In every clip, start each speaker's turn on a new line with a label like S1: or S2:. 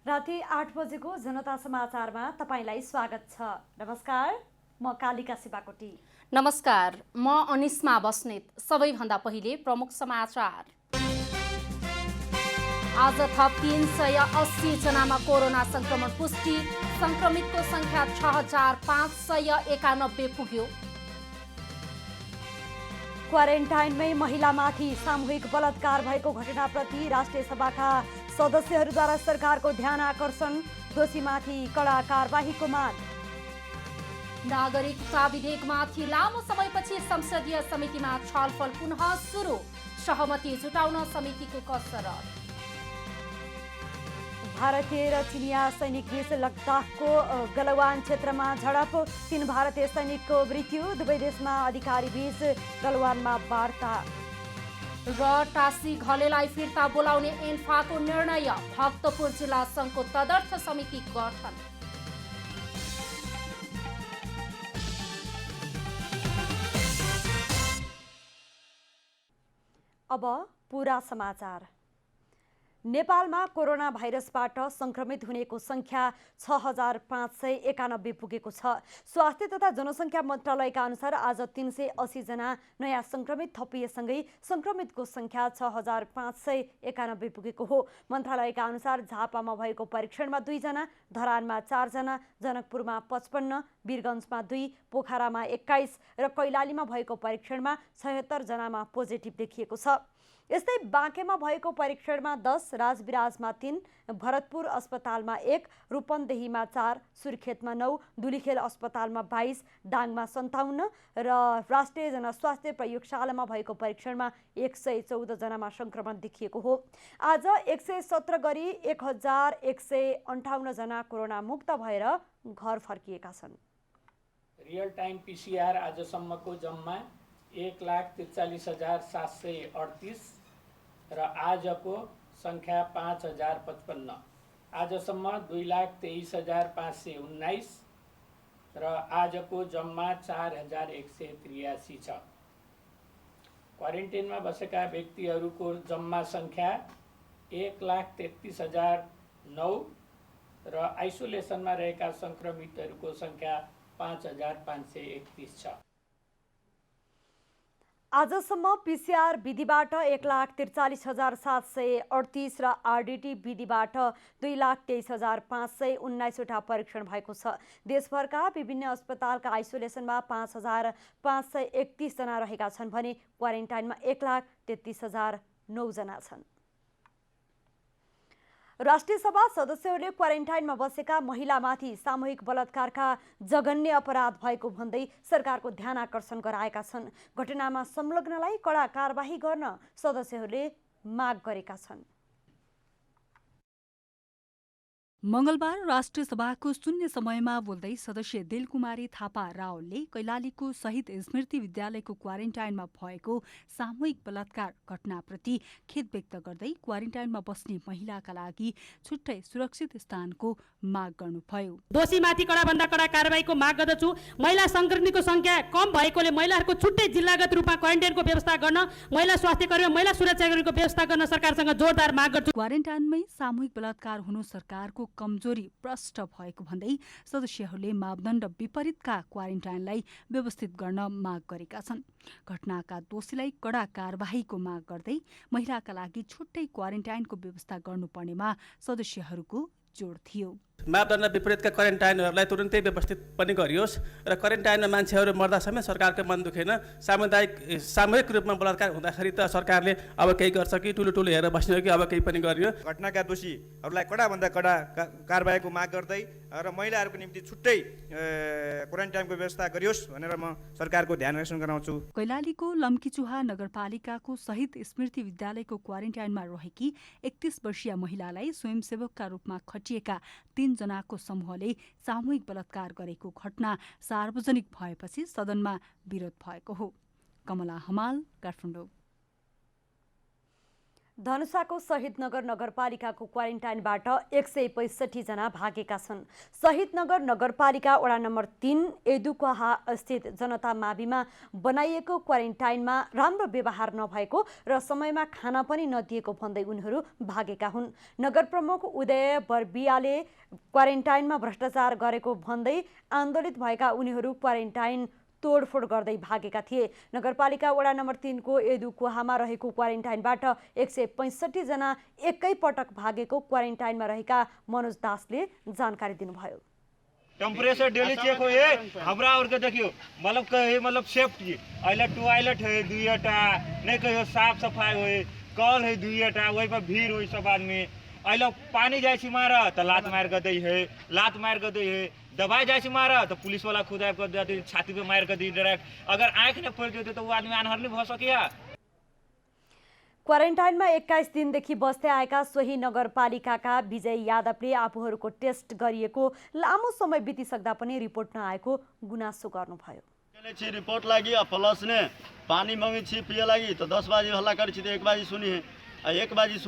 S1: राति 8 बजेको जनता समाचारमा तपाईलाई स्वागत छ। नमस्कार, म कालिका शिवाकोटी।
S2: नमस्कार, म अनिस्मा बस्नेत। सबैभन्दा पहिले प्रमुख समाचार। आज थप 380 जनामा कोरोना संक्रमण पुष्टि। संक्रमितको संख्या 6591 पुग्यो।
S1: क्वारेन्टाइनमै महिलामाथि सामूहिक बलात्कार भएको घटनाप्रति राष्ट्रिय सभाका सदस्यहरूद्वारा सरकारको ध्यान आकर्षण। दोषीमाथि कडा कारबाहीको माग।
S2: नागरिकता विधेयकमाथि लामो समयपछि संसदीय समितिमा छलफल पुनः सुरु। सहमति जुटाउन समितिको कसरत।
S1: भारतीय र चिनिया सैनिक बीच लद्दाखको गलवान क्षेत्रमा झडप। 3 भारतीय सैनिकको मृत्यु। दुवै देशमा अधिकारी बीच गलवानमा वार्ता।
S2: र टासी घलेलाई फिर्ता बोलाउने एन्फाको निर्णय। भक्तपुर जिल्ला सङ्घको तदर्थ समिति गठन।
S1: अब पूरा समाचार। नेपालमा कोरोना भाइरसबाट संक्रमित हुनेको संख्या 6591 पुगेको छ। स्वास्थ्य तथा जनसङ्ख्या मन्त्रालयका अनुसार आज 380 जना नयाँ संक्रमित थपिएसँगै संक्रमितको संख्या 6591 पुगेको हो। मन्त्रालयका अनुसार झापामा भएको परीक्षणमा 2 जना, धरानमा 4 जना, जनकपुरमा 55, वीरगञ्जमा 2, पोखरामा 21 र कैलालीमा भएको परीक्षणमा 76 जनामा पोजिटिभ देखिएको छ। यस्तै बाँकेमा भएको परीक्षणमा 10, राजविराजमा 3, भरतपुर अस्पतालमा 1, रूपन्देहीमा 4, सुर्खेतमा 9, दुलीखेल अस्पतालमा 22, डाङमा 57 र राष्ट्रिय जनस्वास्थ्य प्रयोगशालामा भएको परीक्षणमा 114 जनामा संक्रमण देखिएको हो। आज 117 गरी 1158 जना कोरोना मुक्त भएर घर फर्किएका छन्।
S3: रियल टाइम पीसीआर आजसम्मको जम्मा 1,43,738 र आजको संख्या 5,055। आजसम्म 2,23,519 र आजको जम्मा 4,183 छ। क्वारेन्टाइनमा बसेका व्यक्तिहरूको जम्मा संख्या 1,33,009 र आइसोलेसनमा रहेका संक्रमितहरूको संख्या 5,531 छ।
S1: आजसम्म पीसीआर विधिबाट 1,43,738 र आरडीटी विधिबाट 2,23,519 वटा परीक्षण भएको छ। देशभरका विभिन्न अस्पतालका आइसोलेसनमा 5,531 जना रहेका छन् भने क्वारेन्टाइनमा 1,33,009 जना छन्। राष्ट्रिय सभा सदस्यहरूले क्वारेन्टाइनमा बसेका महिलामाथि सामूहिक बलात्कारका जघन्य अपराध भएको भन्दै सरकारको ध्यान आकर्षण गराएका छन्। घटनामा संलग्नलाई कडा कारबाही गर्न सदस्यहरूले माग गरेका छन्।
S4: मंगलबार राष्ट्रिय सभाको शून्य समयमा बोल्दै सदस्य दिलकुमारी थापा रावलले कैलालीको शहीद स्मृति विद्यालयको क्वारेन्टाइनमा भएको सामूहिक बलात्कार घटनाप्रति खेद व्यक्त गर्दै क्वारेन्टाइनमा बस्ने महिलाका लागि छुट्टै सुरक्षित स्थानको माग गर्नुभयो।
S5: दोषीमाथि कडाभन्दा कडा कारबाहीको माग गर्दछु। महिला संक्रमितको संख्या कम भएकोले महिलाहरूको छुट्टै जिल्लागत रूपमा क्वारेन्टाइनको व्यवस्था गर्न, महिला स्वास्थ्य कर्मी, महिला सुरक्षाकर्मीको व्यवस्था गर्न सरकारसँग जोरदार माग गर्छु।
S4: क्वारेन्टाइनमै सामूहिक बलात्कार हुनु सरकारको कमजोरी प्रष्ट भएको भन्दै सदस्यहरूले मापदण्ड विपरीतका क्वारेन्टाइनलाई व्यवस्थित गर्न माग गरेका छन्। घटनाका दोषीलाई कडा कारबाहीको माग गर्दै महिलाका लागि छुट्टै क्वारेन्टाइनको व्यवस्था गर्नुपर्नेमा सदस्यहरूको जोड थियो।
S6: मापदण्ड विपरीतका क्वारेन्टाइनहरूलाई तुरुन्तै व्यवस्थित पनि गरियोस् र क्वारेन्टाइनमा मान्छेहरू मर्दा समेत सरकारको मन दुखेन। सामूहिक रूपमा बलात्कार हुँदाखेरि त सरकारले अब केही गर्छ कि ठुलो हेरेर बस्ने हो कि अब केही पनि गरियो।
S7: घटनाका दोषीहरूलाई कडाभन्दा कडा कारबाहीको माग गर्दै र महिलाहरूको निम्ति छुट्टै क्वारेन्टाइनको व्यवस्था गरियोस् भनेर म सरकारको ध्यान आकर्षण गराउँछु।
S4: कैलालीको लम्कीचुहा नगरपालिकाको शहीद स्मृति विद्यालयको क्वारेन्टाइनमा रहेकी 31 वर्षीय महिलालाई स्वयंसेवकका रूपमा खटिएका 3 जनाको समूहले सामूहिक बलात्कार गरेको घटना सार्वजनिक भएपछि सदनमा विरोध भएको हो। कमला हमाल, काठमाडौँ।
S1: धनुषाको शहीदनगर नगरपालिकाको क्वारेन्टाइनबाट 165 जना भागेका छन्। शहीदनगर नगरपालिका वडा नम्बर 3 एदुक्वाहा स्थित जनता माविमा बनाइएको क्वारेन्टाइनमा राम्रो व्यवहार नभएको र समयमा खाना पनि नदिएको भन्दै उनीहरू भागेका हुन्। नगर प्रमुख उदय बर्बियाले क्वारेन्टाइनमा भ्रष्टाचार गरेको भन्दै आन्दोलित भएका उनीहरू क्वारेन्टाइन तोडफोड गर्दै भागेका थिए। नगरपालिका वडा नम्बर 3 को एदुक्वाहामा रहेको क्वारेन्टाइनबाट 165 जना एकैपटक भागेको क्वारेन्टाइनमा रहेका मनोज दासले जानकारी दिनुभयो।
S8: टेम्परेचर डेली चेक हो हमरा और के देखियो मतलब सेफ्टी अहिले टॉयलेट है दुईटा नहीं कहियो साफ सफाई होए कल है दुईटा वही पर भीड़ होई सब आदमी अहिले पानी जाय छी मार त लात मार के दै है लात मार के दै है दवाई जाए मारा तो पुलिस वाला खुद कर देती छाती पे मार कर दी डायरेक्ट अगर आंख ने पड़ जाते तो वो आदमी अनहरली भ सकिया।
S1: क्वारेन्टाइनमा 21 दिनदेखि बस्दै आएका सोही नगरपालिकाका विजय यादवले आफूहरूको टेस्ट गरिएको लामो समय बितिसक्दा पनि रिपोर्ट नआएको गुनासो गर्नुभयो।
S9: रिपोर्ट लागी प्लस ने पानी मांगी छी पिए लागी तो 10 बजे हल्ला करी छी तो 1 बजे सुनी है 1 बजे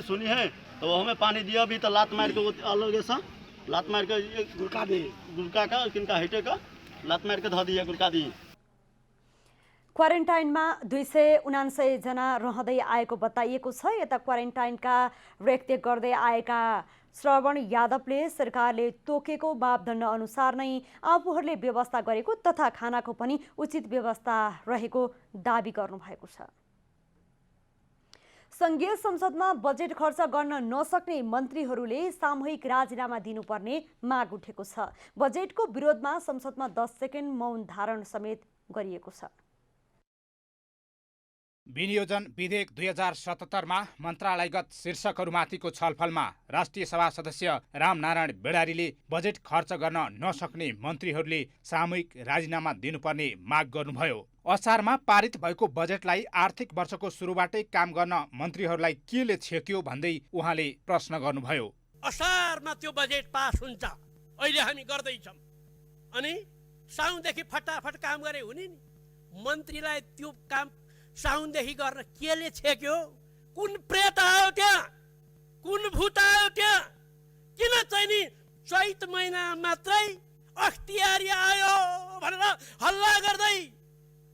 S9: सुनी है तो हमें पानी दिया भी तो लात मार के अलग सा लात मार के गुर्का का किनका हेटे का लात मार के ध दिए गुर्का दिए।
S1: क्वारेन्टाइनमा 279 जना रहँदै आएको बताइएको छ। यता क्वारेन्टाइनका रेखदेख गर्दै आएका श्रवण यादवले सरकारले तोकेको मापदण्ड अनुसार नै आफूहरूले व्यवस्था गरेको तथा खानाको पनि उचित व्यवस्था रहेको दाबी गर्नुभएको छ। संघीय संसदमा बजेट खर्च गर्न नसक्ने मन्त्रीहरूले सामूहिक राजीनामा दिनुपर्ने माग उठेको छ। बजेटको विरोधमा संसदमा 10 सेकेन्ड मौन धारण समेत गरिएको छ।
S10: विनियोजन विधेयक 2077 मा मन्त्रालयगत शीर्षकहरूमाथिको छलफलमा राष्ट्रिय सभा सदस्य रामनारायण बेडारीले बजेट खर्च गर्न नसक्ने मन्त्रीहरूले सामूहिक राजीनामा दिनुपर्ने माग गर्नुभयो। असारमा पारित भएको बजेटलाई आर्थिक वर्षको सुरुबाटै काम गर्न मन्त्रीहरूलाई केले छेक्यो भन्दै उहाँले प्रश्न गर्नुभयो।
S11: असारमा त्यो बजेट पास हुन्छ अहिले हामी गर्दैछौँ अनि साउनदेखि फटाफट काम गरे हुने नि। मन्त्रीलाई त्यो काम साउनदेखि गर्न केले छेक्यो? कुन प्रेत आयो त्यहाँ? कुन भूत आयो त्यहाँ? किन चाहिँ नि चैत महिना मात्रै अख्तियारी आयो भनेर हल्ला गर्दै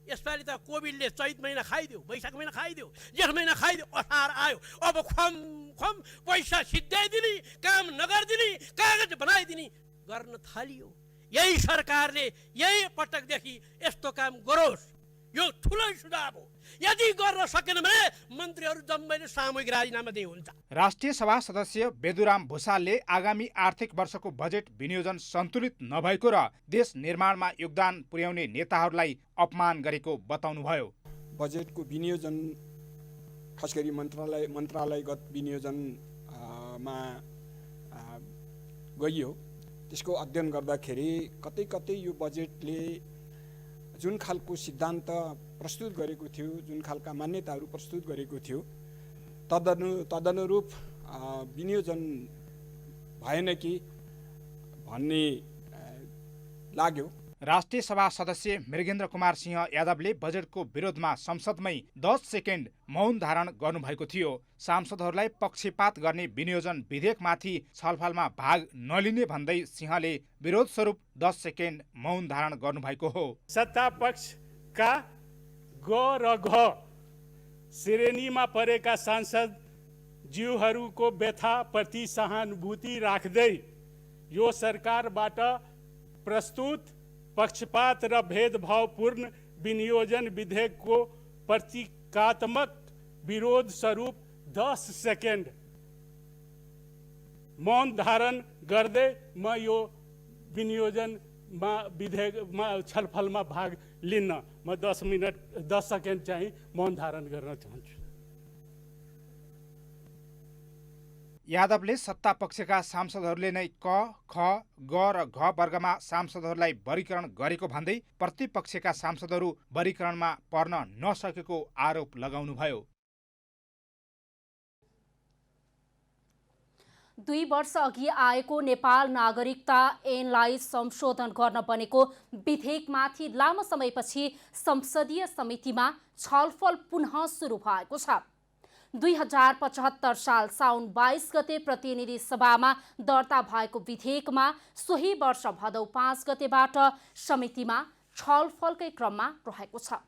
S11: यसपालि त कोभिडले चैत महिना खाइदियो, वैशाख महिना खाइदियो, जेठ महिना खाइदियो, असार आयो। अब खम खम पैसा सिद्ध्याइदिने, काम नगरिदिने, कागज बनाइदिने गर्न थालियो। यही सरकारले यही पटकदेखि यस्तो काम गरोस्, यो ठुलै सुझाव हो। यदि गर्न सकेन भने मन्त्रीहरू जम्मैले सामूहिक राजीनामा दिए हुन्छ।
S10: राष्ट्रिय सभा सदस्य बेदुराम भुसालले आगामी आर्थिक वर्षको बजेट विनियोजन सन्तुलित नभएको र देश निर्माणमा योगदान पुर्याउने नेताहरूलाई अपमान गरेको बताउनुभयो।
S12: बजेटको विनियोजन खास गरी मन्त्रालयगत विनियोजनमा गइयो। त्यसको अध्ययन गर्दाखेरि कतै कतै यो बजेटले जुन खालको सिद्धान्त प्रस्तुत गरेको थियो, जुन खालका मान्यताहरू प्रस्तुत गरेको थियो तदनुरूप विनियोजन भएन कि भन्ने लाग्यो।
S10: राष्ट्रिय सभा सदस्य मृगेन्द्र कुमार सिंह यादवले बजेटको विरोधमा संसदमै 10 सेकेन्ड मौन धारण गर्नुभएको थियो। सांसदहरूलाई पक्षपात गर्ने विनियोजन विधेयकमाथि छलफलमा भाग नलिने भन्दै सिंहले विरोध स्वरूप 10 सेकेन्ड मौन धारण गर्नुभएको हो।
S13: सत्ता पक्षका ग र घ श्रेणीमा परेका सांसद ज्यूहरूको व्यथाप्रति सहानुभूति राख्दै यो सरकारबाट प्रस्तुत पक्षपात र भेदभावपूर्ण विनियोजन विधेयकको प्रतीकात्मक विरोध स्वरूप 10 सेकेन्ड मौन धारण गर्दै म यो विनियोजनमा विधेयकमा छलफलमा भाग लिन्न। म 10 सेकेन्ड चाहिँ मौन धारण गर्न चाहन्छु।
S10: यादवले सत्ता पक्षका सांसदहरूले नै क, ख, ग र घ वर्गमा सांसदहरूलाई वर्गीकरण गरेको भन्दै प्रतिपक्षका सांसदहरू वर्गीकरणमा पर्न नसकेको आरोप लगाउनुभयो।
S2: 2 वर्ष अघि आएको नेपाल नागरिकता ऐनलाई संशोधन गर्न बनेको विधेयकमाथि लामो समयपछि संसदीय समितिमा छलफल पुनः सुरु भएको छ। 2075 साल साउन 22 गते प्रतिनिधि सभामा दर्ता भएको विधेयकमा सोही वर्ष भदौ 5 गतेबाट समितिमा छलफलकै क्रममा रहेको छ।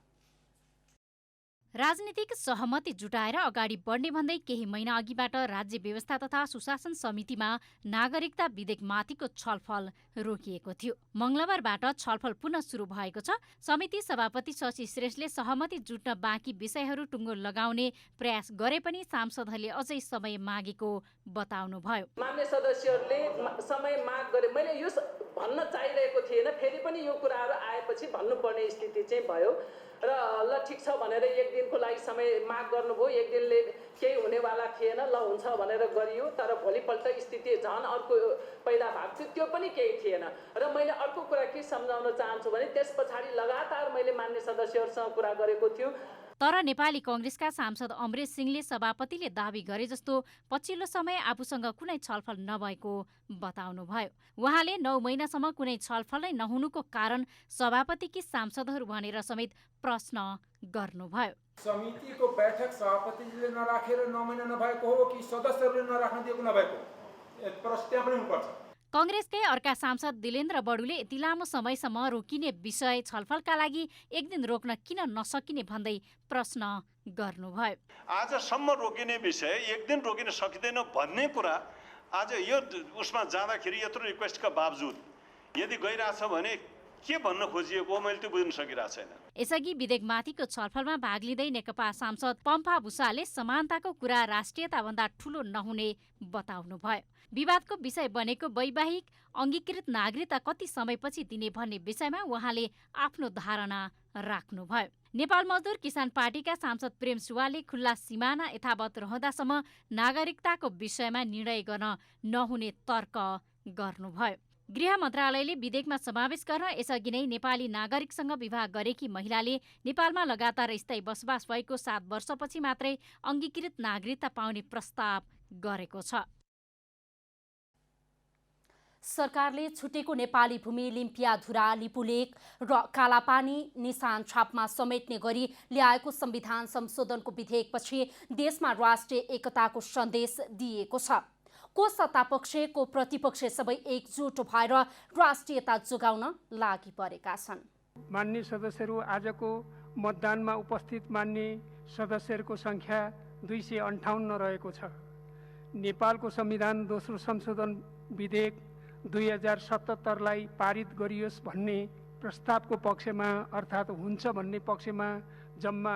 S14: राजनीतिक सहमति जुटाएर अगाडि बढ्ने भन्दै केही महिना अघिबाट राज्य व्यवस्था तथा सुशासन समितिमा नागरिकता विधेयकमाथिको छलफल रोकिएको थियो। मंगलबारबाट छलफल पुनः सुरु भएको छ। समिति सभापति शशि श्रेष्ठले सहमति जुट्न बाँकी विषयहरू टुङ्गो लगाउने प्रयास गरे पनि सांसदहरूले अझै समय मागेको बताउनुभयो।
S15: मान्य सदस्यहरूले समय माग गरे, मैले यो भन्न चाहिरहेको थिएन, फेरि पनि यो कुराहरू आएपछि भन्नुपर्ने स्थिति चाहिँ भयो र ल ठिक छ भनेर एक दिनको लागि समय माग गर्नुभयो। एक दिनले केही हुनेवाला थिएन, ल हुन्छ भनेर गरियो, तर भोलिपल्ट स्थिति झन् अर्को पैदा भएको थियो, त्यो पनि केही थिएन। र मैले अर्को कुरा के सम्झाउन चाहन्छु भने त्यस पछाडि लगातार मैले मान्य सदस्यहरूसँग कुरा गरेको थियो।
S14: तर नेपाली कांग्रेसका सांसद अमरेश सिंहले सभापतिले दावी गरे जस्तो पछिल्लो समय आफूसँग कुनै छलफल नभएको बताउनुभयो। उहाँले 9 महिनासम्म कुनै छलफल नै नहुनुको कारण सभापतिकी सांसदहरू भनेर समेत प्रश्न गर्नुभयो।
S12: समितिको बैठक सभापतिले नराखेर 9 महिना नभएको हो कि सदस्यहरूले नराख्न दिएको नभएको, प्रश्न त्यहाँ पनि हुनुपर्छ।
S14: कांग्रेसकै अर्का सांसद दिलेन्द्र बडुले यति लामो समयसम्म रोकिने विषय छलफलका लागि एक दिन रोक्न किन नसकिने भन्दै प्रश्न गर्नुभयो।
S16: आजसम्म रोकिने विषय एक दिन रोकिन सकिँदैन भन्ने कुरा आज यो उसमा जाँदाखेरि यत्रो रिक्वेस्टका बावजुद यदि गइरहेछ भने के भन्न खोजिएको हो मैले त्यो बुझ्न सकिरहेको छैन।
S14: यसअघि विधेयकमाथिको छलफलमा भाग लिँदै नेकपा सांसद पम्फा भुसालले समानताको कुरा राष्ट्रियताभन्दा ठूलो नहुने बताउनुभयो। विवादको विषय बनेको वैवाहिक अङ्गीकृत नागरिकता कति समयपछि दिने भन्ने विषयमा उहाँले आफ्नो धारणा राख्नुभयो। नेपाल मजदुर किसान पार्टीका सांसद प्रेम सुवालले खुल्ला सिमाना यथावत रहँदासम्म नागरिकताको विषयमा निर्णय गर्न नहुने तर्क गर्नुभयो। गृह मन्त्रालयले विधेयकमा समावेश गर्न यसअघि नै नेपाली नागरिकसँग विवाह गरेकी महिलाले नेपालमा लगातार स्थायी बसोबास भएको 7 वर्षपछि मात्रै अङ्गीकृत नागरिकता पाउने प्रस्ताव गरेको छ।
S2: सरकारले छुटेको नेपाली भूमि लिम्पियाधुरा, लिपुलेक र कालापानी निशान छापमा समेट्ने गरी ल्याएको संविधान संशोधनको विधेयकपछि देशमा राष्ट्रिय एकताको सन्देश दिएको छ। को सत्तापक्ष को प्रतिपक्ष सबै एकजुट भएर राष्ट्रियता जोगाउन लागि परेका छन्।
S13: मान्य सदस्यहरू आजको मतदानमा उपस्थित मान्य सदस्यहरूको संख्या 258 रहेको छ। नेपालको संविधान दोस्रो संशोधन विधेयक 2077 लाई पारित गरियोस् भन्ने प्रस्तावको पक्षमा अर्थात् हुन्छ भन्ने पक्षमा जम्मा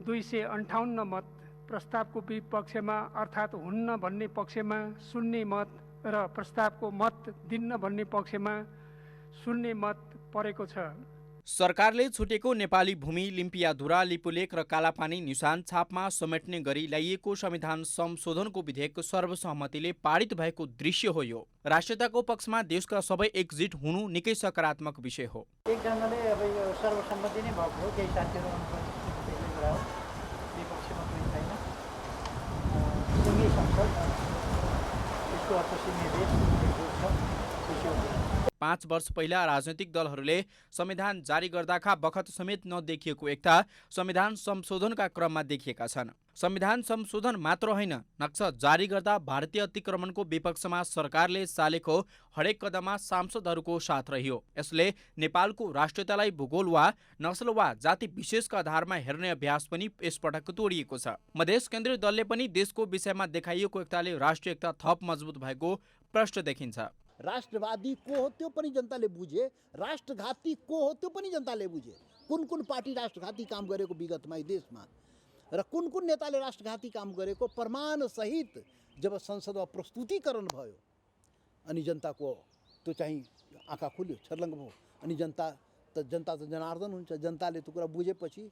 S13: 258 मत, प्रस्तावको विपक्षमा अर्थात् हुन्न भन्ने पक्षमा 0 मत र प्रस्तावको मत दिन्न भन्ने पक्षमा 0 मत परेको छ।
S17: सरकारले छुटेको नेपाली भूमि लिम्पियाधुरा, लिपुलेक र कालापानी निशान छापमा समेट्ने गरी ल्याइएको संविधान संशोधनको विधेयक सर्वसहमतिले पारित भएको दृश्य हो। यो राष्ट्रियताको पक्षमा देशका सबै एकजुट हुनु निकै सकारात्मक विषय हो।
S18: एक ढङ्गले अब यो सर्वसम्मति नै भएको हो। केही साथीहरू विपक्षमा पनि छैन। सिङ्गै संसद यसको अर्थ सिङ्गै देश एकजुट छ।
S17: 5 वर्ष पहिला राजनैतिक दलहरूले संविधान जारी गर्दाका बखत समेत नदेखिएको एकता संविधान संशोधनका क्रममा देखिएका छन्। संविधान संशोधन मात्र होइन, नक्सा जारी गर्दा भारतीय अतिक्रमणको विपक्षमा सरकारले चालेको हरेक कदममा सांसदहरूको साथ रह्यो। यसले नेपालको राष्ट्रियतालाई भूगोल वा नस्ल वा जाति विशेषका आधारमा हेर्ने अभ्यास पनि यसपटक तोडिएको छ। मधेस केन्द्रीय दलले पनि देशको विषयमा देखाइएको एकताले राष्ट्रिय एकता थप मजबुत भएको प्रश्न देखिन्छ।
S19: राष्ट्रवादी को हो त्यो पनि जनताले बुझे, राष्ट्रघाती को हो त्यो पनि जनताले बुझे। कुन कुन पार्टी राष्ट्रघाती काम गरेको विगतमा देशमा र कुन कुन नेताले राष्ट्रघाती काम गरेको प्रमाण सहित जब संसदमा प्रस्तुतीकरण भयो अनि जनताको त्यो चाहिँ आँखा खुल्यो, छर्लङ्ग भयो। अनि जनता त जनार्दन हुन्छ। जनताले त्यो कुरा बुझेपछि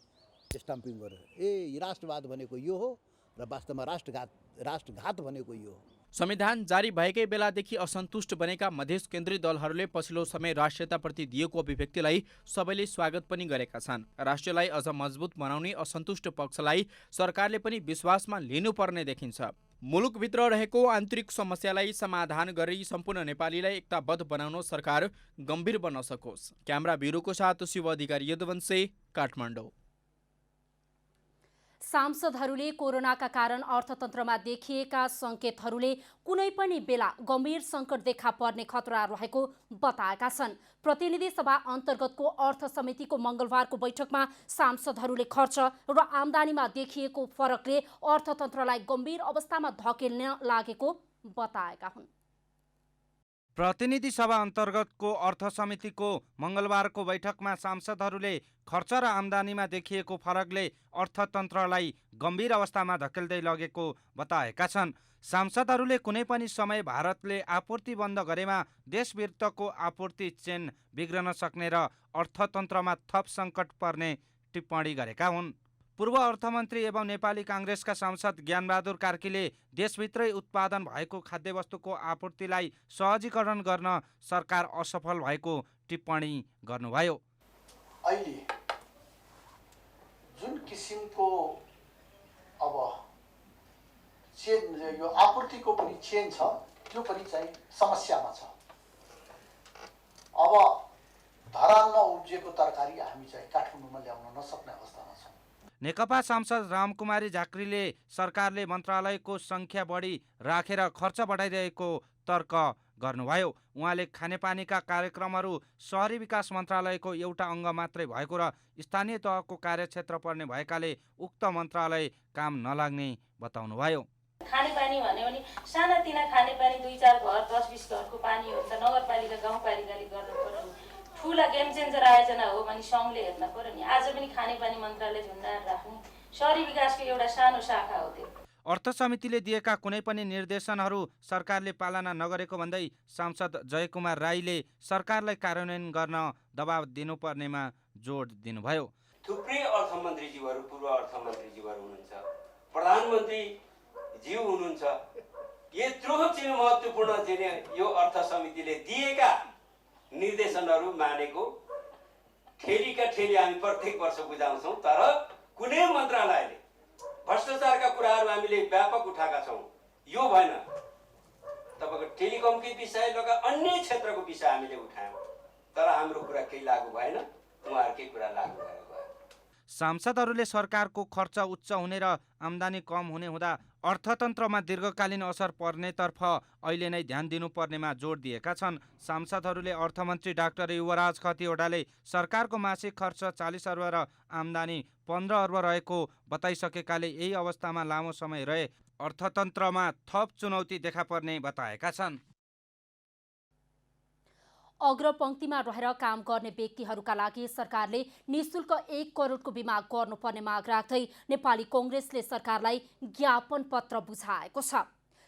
S19: स्टाम्पिङ गर्यो, ए राष्ट्रवाद भनेको यो हो र वास्तवमा राष्ट्रघात भनेको यो हो।
S17: संविधान जारी भएकै बेलादेखि असन्तुष्ट बनेका मधेस केन्द्रीय दलहरूले पछिल्लो समय राष्ट्रियताप्रति दिएको अभिव्यक्तिलाई सबैले स्वागत पनि गरेका छन्। राष्ट्रलाई अझ मजबुत बनाउने असन्तुष्ट पक्षलाई सरकारले पनि विश्वासमा लिनुपर्ने देखिन्छ। मुलुकभित्र रहेको आन्तरिक समस्यालाई समाधान गरी सम्पूर्ण नेपालीलाई एकताबद्ध बनाउन सरकार गम्भीर बन्न सकोस्। क्यामेरा ब्युरोको साथ शिव अधिकारी यदुवंशी, काठमाडौँ।
S2: सांसदहरूले कोरोनाका कारण अर्थतन्त्रमा देखिएका सङ्केतहरूले कुनै पनि बेला गम्भीर सङ्कट देखा पर्ने खतरा रहेको बताएका छन्। प्रतिनिधि सभा अन्तर्गतको अर्थ समितिको मङ्गलबारको बैठकमा सांसदहरूले खर्च र आम्दानीमा देखिएको फरकले अर्थतन्त्रलाई गम्भीर अवस्थामा धकेल्न लागेको बताएका हुन्।
S10: प्रतिनिधि सभा अन्तर्गतको अर्थ समितिको मङ्गलबारको बैठकमा सांसदहरूले खर्च र आम्दानीमा देखिएको फरकले अर्थतन्त्रलाई गम्भीर अवस्थामा धकेल्दै लगेको बताएका छन्। सांसदहरूले कुनै पनि समय भारतले आपूर्ति बन्द गरेमा देशभित्रको आपूर्ति चेन बिग्रन सक्ने र अर्थतन्त्रमा थप सङ्कट पर्ने टिप्पणी गरेका हुन्। पूर्व अर्थमन्त्री एवं नेपाली काङ्ग्रेसका सांसद ज्ञानबहादुर कार्कीले देशभित्रै उत्पादन भएको खाद्यवस्तुको आपूर्तिलाई सहजीकरण गर्न सरकार असफल भएको टिप्पणी गर्नुभयो।
S19: अहिले जुन किसिमको अब चेन यो आपूर्तिको पनि चेन छ त्यो पनि चाहिँ समस्यामा छ। अब धरानमा उब्जिएको तरकारी हामी चाहिँ काठमाडौँमा ल्याउन नसक्ने अवस्थामा छौँ।
S10: नेकपा सांसद रामकुमारी झाँक्रीले सरकारले मन्त्रालयको सङ्ख्या बढी राखेर खर्च बढाइरहेको तर्क गर्नुभयो। उहाँले खानेपानीका कार्यक्रमहरू शहरी विकास मन्त्रालयको एउटा अङ्ग मात्रै भएको र स्थानीय तहको कार्यक्षेत्र पर्ने भएकाले उक्त मन्त्रालय काम नलाग्ने बताउनुभयो।
S20: खानेपानी भन्यो भने सानातिना खानेपानी 2-4 घर 10-20 घरको पानी हुन्छ, नगरपालिका गाउँपालिकाले गर्नु पर्यो। ठुला गेम चेन्जर आयोजना हो भने सङ्घले हेर्न पर्यो नि। आज पनि खानेपानी मन्त्रालय झुन्डाएर राख्ने शहरी विकासको एउटा सानो शाखा हो त्यो।
S10: अर्थ समितिले दिएका कुनै पनि निर्देशनहरू सरकारले पालना नगरेको भन्दै सांसद जयकुमार राईले सरकारलाई कार्यान्वयन गर्न दबाब दिनुपर्नेमा जोड दिनुभयो।
S21: थुप्रै अर्थमन्त्रीज्यूहरू पूर्व अर्थमन्त्रीज्यूहरू हुनुहुन्छ, प्रधानमन्त्री ज्यू हुनुहुन्छ। यत्रो चाहिँ महत्त्वपूर्ण चाहिँ यो अर्थ समितिले दिएका निर्देशनहरू मानेको ठेलीका ठेली हामी प्रत्येक वर्ष बुझाउँछौँ, तर कुनै मन्त्रालयले भ्रष्टाचारका कुराहरू हामीले व्यापक उठाएका छौँ। यो भएन। तपाईँको टेलिकमकै विषय लगायत अन्य क्षेत्रको विषय हामीले उठायौँ, तर हाम्रो कुरा केही लागू भएन, उहाँहरूकै कुरा लागू भएर गयो।
S10: सांसदहरूले सरकारको खर्च उच्च हुने र आम्दानी कम हुने हुँदा अर्थतन्त्रमा दीर्घकालीन असर पर्नेतर्फ अहिले नै ध्यान दिनुपर्नेमा जोड दिएका छन्। सांसदहरूले अर्थमन्त्री डाक्टर युवराज खतिवडाले सरकारको मासिक खर्च 40 अर्ब र आम्दानी 15 अर्ब रहेको बताइसकेकाले यही अवस्थामा लामो समय रहे अर्थतन्त्रमा थप चुनौती देखा पर्ने बताएका छन्।
S2: अग्रपङ्क्तिमा रहेर काम गर्ने व्यक्तिहरूका लागि सरकारले निःशुल्क 1 करोडको बिमा गर्नुपर्ने माग राख्दै नेपाली काङ्ग्रेसले सरकारलाई ज्ञापन पत्र बुझाएको छ।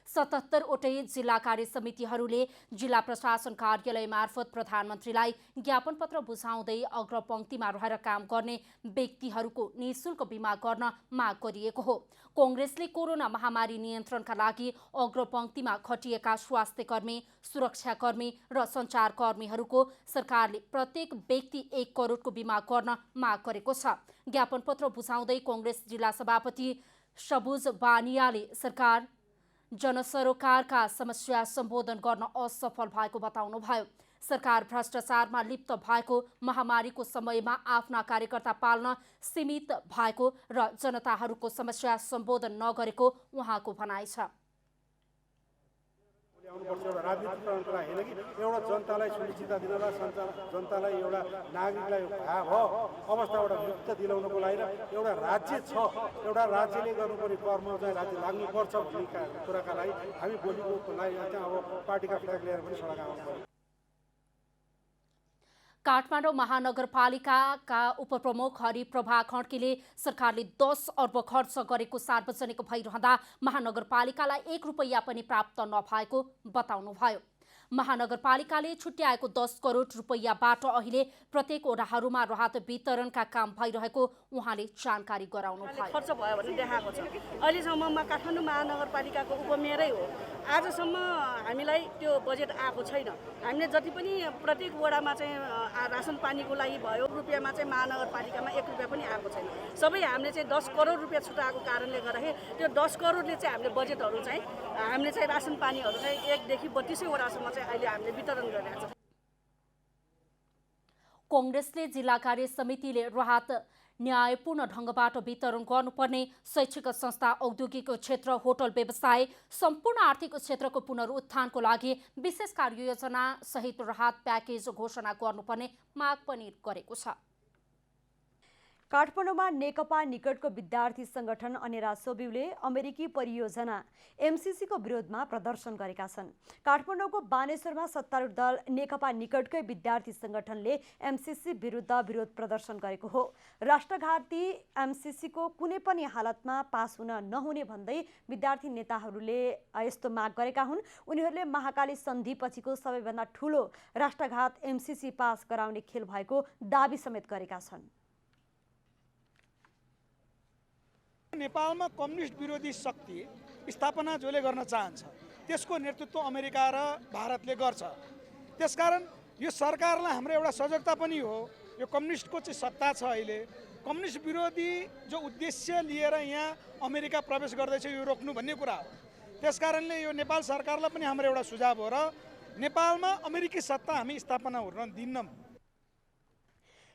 S2: 77 वटै जिल्ला कार्य समितिहरूले जिल्ला प्रशासन कार्यालय मार्फत प्रधानमन्त्रीलाई ज्ञापन पत्र बुझाउँदै अग्रपङ्क्तिमा रहेर काम गर्ने व्यक्तिहरूको निःशुल्क बिमा गर्न माग गरिएको हो। काङ्ग्रेसले कोरोना महामारी नियन्त्रणका लागि अग्रपङ्क्तिमा खटिएका स्वास्थ्यकर्मी, सुरक्षाकर्मी र सञ्चारकर्मीहरूको सरकारले प्रत्येक व्यक्ति 1 करोडको बिमा गर्न माग गरेको छ। ज्ञापन पत्र बुझाउँदै काङ्ग्रेस जिल्ला सभापति सबुज बानियाले सरकार जनसरोकारका समस्या सम्बोधन गर्न असफल भएको बताउनुभयो। सरकार भ्रष्टाचारमा लिप्त भएको, महामारीको समयमा आफ्ना कार्यकर्ता पाल्न सीमित भएको र जनताहरूको समस्या सम्बोधन नगरेको उहाँको भनाइ छ।
S22: आउनुपर्छ एउटा राजनीतिक परम्परा होइन कि एउटा जनतालाई सुनिश्चितता दिनलाई जनतालाई एउटा नागरिकलाई भयावह अवस्थाबाट मुक्त दिलाउनको लागि र एउटा राज्य छ, एउटा राज्यले गर्नुपर्ने कर्म चाहिँ राज्य लाग्नुपर्छ भन्ने कुराका लागि हामी भोलिको लागि चाहिँ अब पार्टीका फ्ल्याग लिएर पनि सडक आउनुपर्छ।
S2: काठमाडौँ महानगरपालिकाका उपप्रमुख हरिप्रभा खड्कीले सरकारले 10 अर्ब खर्च गरेको सार्वजनिक भइरहँदा महानगरपालिकालाई 1 रुपैयाँ पनि प्राप्त नभएको बताउनुभयो। महानगरपालिकाले छुट्याएको 10 करोड रुपैयाँबाट अहिले प्रत्येक वडाहरूमा राहत वितरणका काम भइरहेको उहाँले जानकारी गराउनुभयो।
S23: खर्च भयो भने देखाएको छ। अहिलेसम्ममा काठमाडौँ महानगरपालिकाको उपमेयरै हो, आजसम्म हामीलाई त्यो बजेट आएको छैन। हामीले जति पनि प्रत्येक वडामा चाहिँ रासन पानीको लागि भयो रुपियाँमा चाहिँ महानगरपालिकामा 1 रुपियाँ पनि आएको छैन। सबै हामीले चाहिँ 10 करोड रुपियाँ छुटाएको कारणले गर्दाखेरि त्यो 10 करोडले चाहिँ हामीले बजेटहरू चाहिँ हामीले चाहिँ रासन पानीहरू चाहिँ 1 देखि 32 वडासम्म चाहिँ अहिले हामीले वितरण गरिरहेको छ।
S2: काङ्ग्रेसले जिल्ला कार्य समितिले राहत न्यायपूर्ण ढङ्गबाट वितरण गर्नुपर्ने शैक्षिक संस्था, औद्योगिक क्षेत्र, होटल व्यवसाय, सम्पूर्ण आर्थिक क्षेत्रको पुनरुत्थानको लागि विशेष कार्ययोजना सहित राहत प्याकेज घोषणा गर्नुपर्ने माग पनि गरेको छ।
S1: काठमाडौँमा नेकपा निकटको विद्यार्थी संगठन अनेरा सोबिउले अमेरिकी परियोजना एमसीसीको विरोधमा प्रदर्शन गरेका छन्। काठमाडौँको बानेश्वरमा सत्तारूढ दल नेकपा निकटकै विद्यार्थी संगठनले एमसीसी विरुद्ध विरोध प्रदर्शन गरेको हो। राष्ट्रघाती एमसीसीको कुनै पनि हालतमा पास हुन नहुने भन्दै विद्यार्थी नेताहरूले यस्तो माग गरेका हुन्। उनीहरूले महाकाली सन्धिपछिको सबैभन्दा ठूलो राष्ट्रघात एमसीसी पास गराउने खेल भएको दाबी समेत गरेका छन्।
S22: नेपालमा कम्युनिस्ट विरोधी शक्ति स्थापना जसले गर्न चाहन्छ त्यसको नेतृत्व अमेरिका र भारतले गर्छ। त्यसकारण यो सरकारलाई हाम्रो एउटा सजगता पनि हो। यो कम्युनिस्टको चाहिँ सत्ता छ अहिले। कम्युनिस्ट विरोधी जो उद्देश्य लिएर यहाँ अमेरिका प्रवेश गर्दैछ यो रोक्नु भन्ने कुरा हो। त्यसकारणले यो नेपाल सरकारलाई पनि हाम्रो एउटा सुझाव हो र नेपालमा अमेरिकी सत्ता हामी स्थापना हुन दिन्नौँ।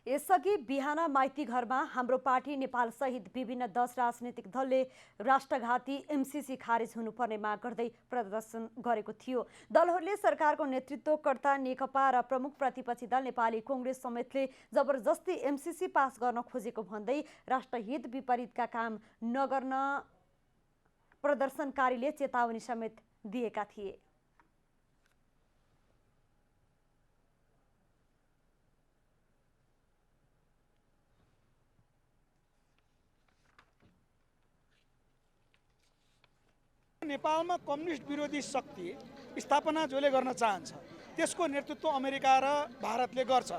S1: यसअघि बिहान माइती घरमा हाम्रो पार्टी नेपाल सहित विभिन्न 10 राजनीतिक दलले राष्ट्रघाती एमसीसी खारेज हुनुपर्ने माग गर्दै प्रदर्शन गरेको थियो। दलहरूले सरकारको नेतृत्वकर्ता नेकपा र प्रमुख प्रतिपक्षी दल नेपाली कांग्रेस समेतले जबरजस्ती एमसीसी पास गर्न खोजेको भन्दै राष्ट्रहित विपरीतका काम नगर्न प्रदर्शनकारीले चेतावनी समेत दिएका थिए।
S22: नेपालमा कम्युनिस्ट विरोधी शक्ति स्थापना जसले गर्न चाहन्छ त्यसको नेतृत्व अमेरिका र भारतले गर्छ।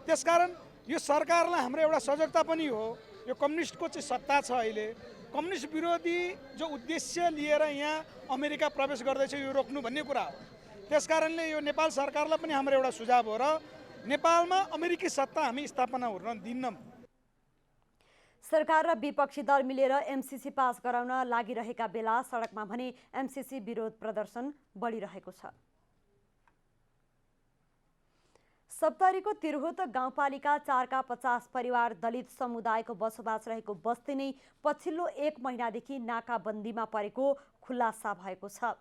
S22: त्यसकारण यो सरकारलाई हाम्रो एउटा सजगता पनि हो। यो कम्युनिस्टको चाहिँ सत्ता छ अहिले। कम्युनिस्ट विरोधी जो उद्देश्य लिएर यहाँ अमेरिका प्रवेश गर्दैछ यो रोक्नु भन्ने कुरा हो। त्यसकारणले यो नेपाल सरकारलाई पनि हाम्रो एउटा सुझाव हो र नेपालमा अमेरिकी सत्ता हामी स्थापना हुन दिन्नौँ।
S1: सरकार र विपक्षी दल मिलेर एमसीसी पास गराउन लागिरहेका बेला सडकमा भने एमसीसी विरोध प्रदर्शन बढिरहेको छ। सप्तरीको तिरहुत गाउँपालिका 4 का 50 परिवार दलित समुदायको बसोबास रहेको बस्ती नै पछिल्लो 1 महिनादेखि नाकाबन्दीमा परेको खुलासा भएको छ।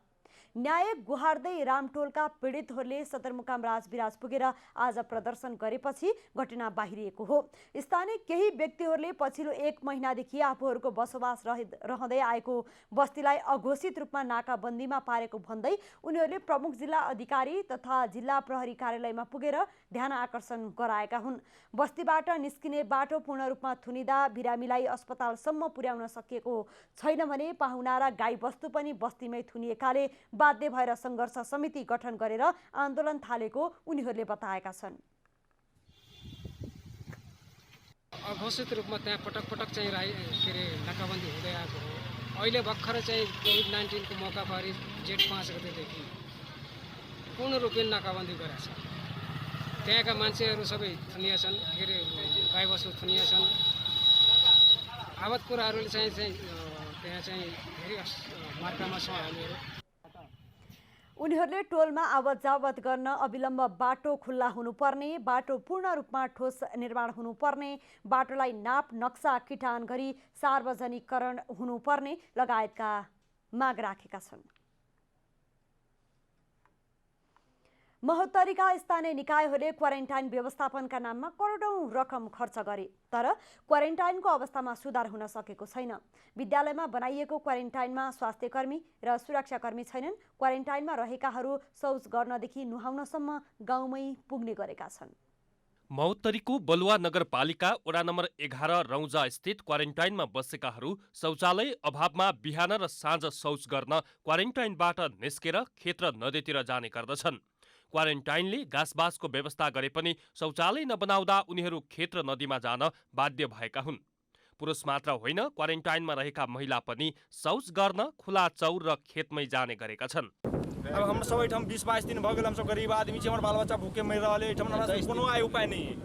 S1: न्याय गुहार्दै रामटोलका पीडितहरूले सदरमुकाम राजविराज पुगेर आज प्रदर्शन गरेपछि घटना बाहिरिएको हो। स्थानीय केही व्यक्तिहरूले पछिल्लो 1 महिनादेखि आफूहरूको बसोबास रहँदै आएको बस्तीलाई अघोषित रूपमा नाकाबन्दीमा पारेको भन्दै उनीहरूले प्रमुख जिल्ला अधिकारी तथा जिल्ला प्रहरी कार्यालयमा पुगेर ध्यान आकर्षण गराएका हुन्। बस्तीबाट निस्किने बाटो पूर्ण रूपमा थुनिँदा बिरामीलाई अस्पतालसम्म पुर्याउन सकिएको छैन भने पाहुना र गाईबस्तु पनि बस्तीमै थुनिएकाले बाध्य भएर सङ्घर्ष समिति गठन गरेर आन्दोलन थालेको उनीहरूले बताएका छन्।
S3: अघोषित रूपमा त्यहाँ पटक पटक चाहिँ नाकाबन्दी हुँदै आएको हो। अहिले भर्खर चाहिँ कोभिड-19 को मौका पारी जेठ 5 गतेदेखि पूर्ण रूपले नाकाबन्दी गरेका छ। त्यहाँका मान्छेहरू सबै थुनिया छन्, गाईबस्तु थुनिया छन्। आवत कुराहरूले चाहिँ त्यहाँ चाहिँ धेरै मार्कामा छ हामीहरू।
S1: उनीहरूले टोलमा आवत जावत गर्न अविलम्ब बाटो खुल्ला हुनुपर्ने, बाटो पूर्ण रूपमा ठोस निर्माण हुनुपर्ने, बाटोलाई नाप नक्सा किटान गरी सार्वजनिकरण हुनुपर्ने लगायतका माग राखेका छन्। महोत्तरीका स्थानीय निकायहरूले क्वारेन्टाइन व्यवस्थापनका नाममा करोडौं रकम खर्च गरे तर क्वारेन्टाइनको अवस्थामा सुधार हुन सकेको छैन। विद्यालयमा बनाइएको क्वारेन्टाइनमा स्वास्थ्यकर्मी र सुरक्षाकर्मी छैनन्। क्वारेन्टाइनमा रहेकाहरू शौच गर्नदेखि नुहाउनसम्म गाउँमै पुग्ने गरेका छन्।
S5: महोत्तरीको बलुवा नगरपालिका वडा नम्बर 11 रौजा स्थित क्वारेन्टाइनमा बसेकाहरू शौचालय अभावमा बिहान र साँझ शौच गर्न क्वारेन्टाइनबाट निस्केर खेत र नदीतिर जाने गर्दछन्। क्वारेन्टाइनले घाँसबासको व्यवस्था गरे पनि शौचालय नबनाउँदा उनीहरू खेत र नदीमा जान बाध्य भएका हुन्। पुरुष मात्र होइन, क्वारेन्टाइनमा रहेका महिला पनि शौच गर्न खुला चौर र खेतमै जाने गरेका छन्।
S6: अब हम सब एठम 20-22 दिन भ गेल, हम सब गरीब आदमी छी, हमर बाल बच्चा भूखे मर रहल है। एठम हमरा कोनो आय उपाय नहीं है।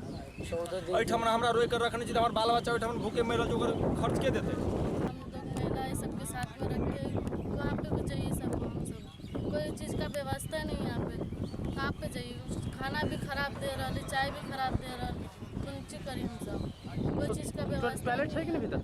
S6: एठम हमरा रोक कर रखने छी, हमर बाल बच्चा एठम भूखे मर रहल, जो खर्च के देते।
S24: महिला सबके साथ में रख के कहाँ पे जाइए सब, कोई चीज़ का व्यवस्था नहीं है यहाँ पे। कहाँ पे जाइए, खाना भी खराब दे रहा है, चाय भी खराब दे रहा है, कौन चीज करी हम सब। कोई चीज़ का व्यवस्था
S4: टॉयलेट है कि नहीं भीतर?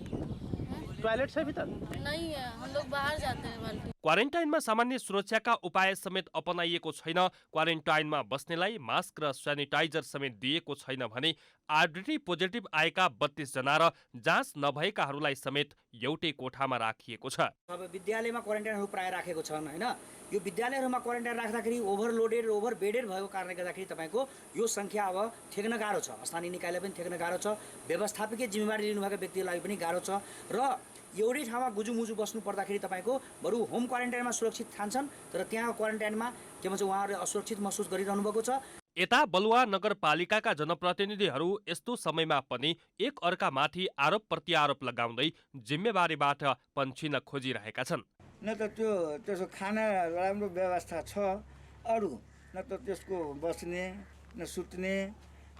S4: टॉयलेट है भीतर?
S24: नहीं है, हम लोग बाहर जाते हैं बाल्टी।
S5: क्वारेन्टाइनमा सामान्य सुरक्षाका उपाय समेत अपनाइएको छैन। क्वारेन्टाइनमा बस्नेलाई मास्क र सेनिटाइजर समेत दिएको छैन भने आरडिटी पोजिटिभ आएका 32 जना र जाँच नभएकाहरूलाई समेत एउटै कोठामा राखिएको छ।
S7: अब विद्यालयमा क्वारेन्टाइनहरू प्राय राखेको छन् हैन। यो विद्यालयहरूमा क्वारेन्टाइन राख्दाखेरि ओभरलोडेड ओभरबेडेड भएको कारणले गर्दाखेरि तपाईँको यो सङ्ख्या अब ठेक्न गाह्रो छ। स्थानीय निकायलाई पनि ठेक्न गाह्रो छ, व्यवस्थापकीय जिम्मेवारी लिनुभएका व्यक्तिलाई पनि गाह्रो छ र एउटै ठाउँमा गुजुमुजु बस्नु पर्दाखेरि तपाईँको बरु होम क्वारेन्टाइनमा सुरक्षित ठान्छन्, तर त्यहाँ क्वारेन्टाइनमा के भन्छ उहाँहरूले असुरक्षित महसुस गरिरहनु भएको छ।
S5: यता बलुवा नगरपालिकाका जनप्रतिनिधिहरू यस्तो समयमा पनि एक अर्कामाथि आरोप प्रत्यारोप लगाउँदै जिम्मेवारीबाट पन्छिन खोजिरहेका छन्।
S8: न त त्यसको खाना राम्रो व्यवस्था छ, अरू न त त्यसको बस्ने न सुत्ने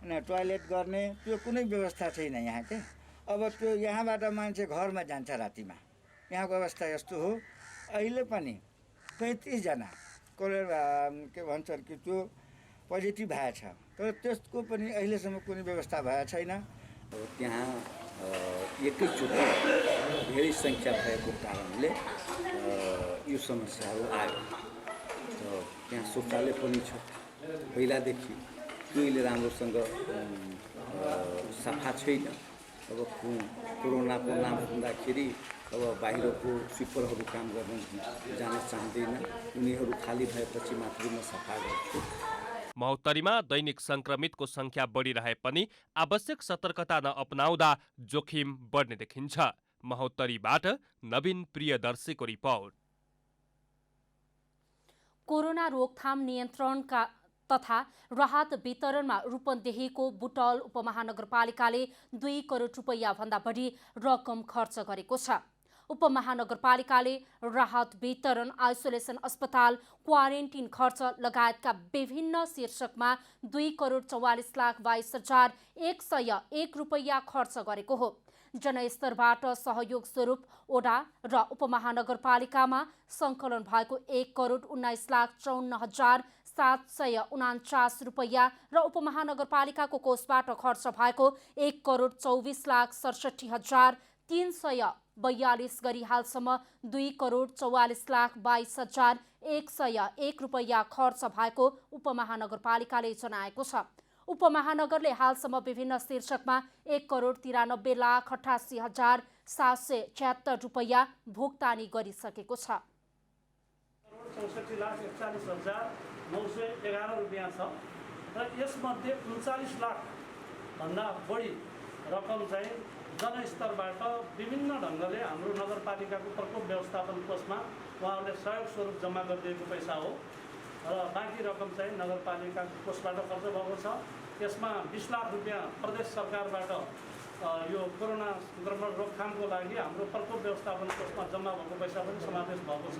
S8: न टोयलेट गर्ने त्यो कुनै व्यवस्था छैन यहाँ के। अब त्यो यहाँबाट मान्छे घरमा जान्छ रातिमा, यहाँको अवस्था यस्तो हो। अहिले पनि 35 जना के भन्छ कि त्यो पोजिटिभ भएछ, तर त्यसको पनि अहिलेसम्म कुनै व्यवस्था भएको छैन।
S9: त्यहाँ एकैचोटि धेरै सङ्ख्या भएको कारणले यो समस्याहरू आयो। त्यहाँ शौचालय पनि छ, पहिलादेखि त्यसले राम्रोसँग सफा छैन। अब कोरोनाको नाम सुन्दाखेरि अब बाहिरको स्विपरहरू काम गर्न जान चाहँदैन, उनीहरू खाली भएपछि मात्रै म सफा गर्छु।
S5: महोत्तरीमा दैनिक संक्रमितको संख्या बढिरहे पनि आवश्यक सतर्कता नअपनाउँदा जोखिम बढ्ने देखिन्छ। महोत्तरीबाट नवीन प्रियदर्शीको रिपोर्ट।
S2: कोरोना रोकथाम नियन्त्रणका तथा राहत वितरणमा रूपन्देहीको बुटल उपमहानगरपालिकाले 2 करोड रुपैयाँ भन्दा बढी रकम खर्च गरेको छ। उपमहानगरपालिकाले राहत वितरण, आइसोलेसन अस्पताल, क्वारेन्टिन खर्च लगायतका विभिन्न शीर्षकमा 2 करोड 44,22,101 रुपैयाँ खर्च गरेको हो। जनस्तरबाट सहयोग स्वरूप ओडा र उपमहानगरपालिकामा सङ्कलन भएको 1 करोड 19,54,749 रुपैयाँ र उपमहानगरपालिकाको कोषबाट खर्च भएको 1 करोड 24,67,342 गरी हालसम्म 2 करोड 44,22,101 रुपैयाँ खर्च भएको उपमहानगरपालिकाले जनाएको छ। उपमहानगरले हालसम्म विभिन्न शीर्षकमा 1 करोड 93,88,776 रुपैयाँ भुक्तानी गरिसकेको छ।
S25: 64,41,911 रुपैयाँ छ र यसमध्ये 39 लाख भन्दा बढी रकम चाहिँ जनस्तरबाट विभिन्न ढङ्गले हाम्रो नगरपालिकाको प्रकोप व्यवस्थापन कोषमा उहाँहरूले सहयोग स्वरूप जम्मा गरिदिएको पैसा हो र बाँकी रकम चाहिँ नगरपालिकाको कोषबाट खर्च भएको छ। यसमा 20 लाख रुपैयाँ प्रदेश सरकारबाट यो कोरोना संक्रमण रोकथामको लागि हाम्रो प्रकोप व्यवस्थापन कोषमा जम्मा भएको पैसा पनि समावेश भएको छ।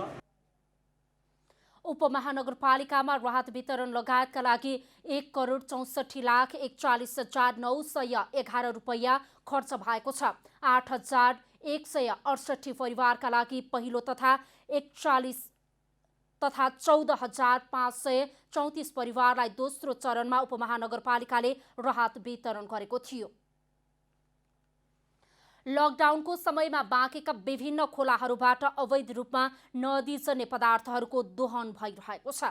S2: उपमहानगरपालिकामा राहत वितरण लगायतका लागि 1 करोड 64,41,911 रुपैयाँ खर्च भएको छ। 8,168 परिवारका लागि पहिलो तथा 14,534 परिवारलाई दोस्रो चरणमा उपमहानगरपालिकाले राहत वितरण गरेको थियो। लकडाउनको समयमा बाँकेका विभिन्न खोलाहरूबाट अवैध रूपमा नदीजन्य पदार्थहरूको दोहन भइरहेको छ।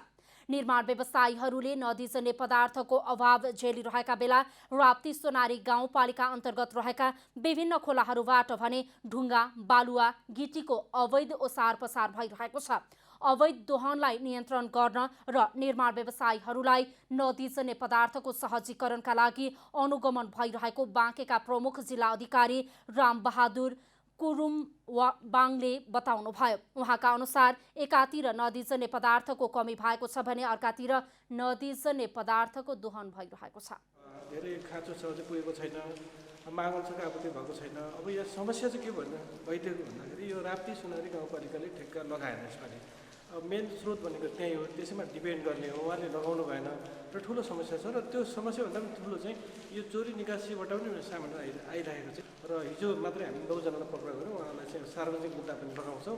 S2: निर्माण व्यवसायीहरूले नदीजन्य पदार्थको अभाव झेलिरहेका बेला राप्ती सोनारी गाउँपालिका अन्तर्गत रहेका विभिन्न खोलाहरूबाट भने ढुङ्गा, बालुवा, गिटीको अवैध ओसार पसार भइरहेको छ। अवैध दोहनलाई नियन्त्रण गर्न र निर्माण व्यवसायीहरूलाई नदीजन्य पदार्थको सहजीकरणका लागि अनुगमन भइरहेको बाँकेका प्रमुख जिल्ला अधिकारी रामबहादुर कुरुमबाङले बताउनुभयो। उहाँका अनुसार एकातिर नदीजन्य पदार्थको कमी भएको छ भने अर्कातिर नदीजन्य पदार्थको दोहन भइरहेको छ।
S22: धेरै खाँचो छ पुगेको छैन, मागल छ आपूर्ति भएको छैन। अब यो समस्या चाहिँ के भइदिएको भन्दाखेरि यो राप्ती सोनारी गाउँपालिकाले ठेक्का लगाएन यसपालि। अब मेन स्रोत भनेको त्यही हो, त्यसैमा डिपेन्ड गर्ने हो, उहाँले लगाउनु भएन र ठुलो समस्या छ। र त्यो समस्याभन्दा पनि ठुलो चाहिँ यो चोरी निकासीबाट पनि सामान आइरहेको छ। र हिजो मात्रै हामी 9 जनालाई पक्राउ गऱ्यौँ, उहाँलाई चाहिँ सार्वजनिक मुद्दा पनि लगाउँछौँ,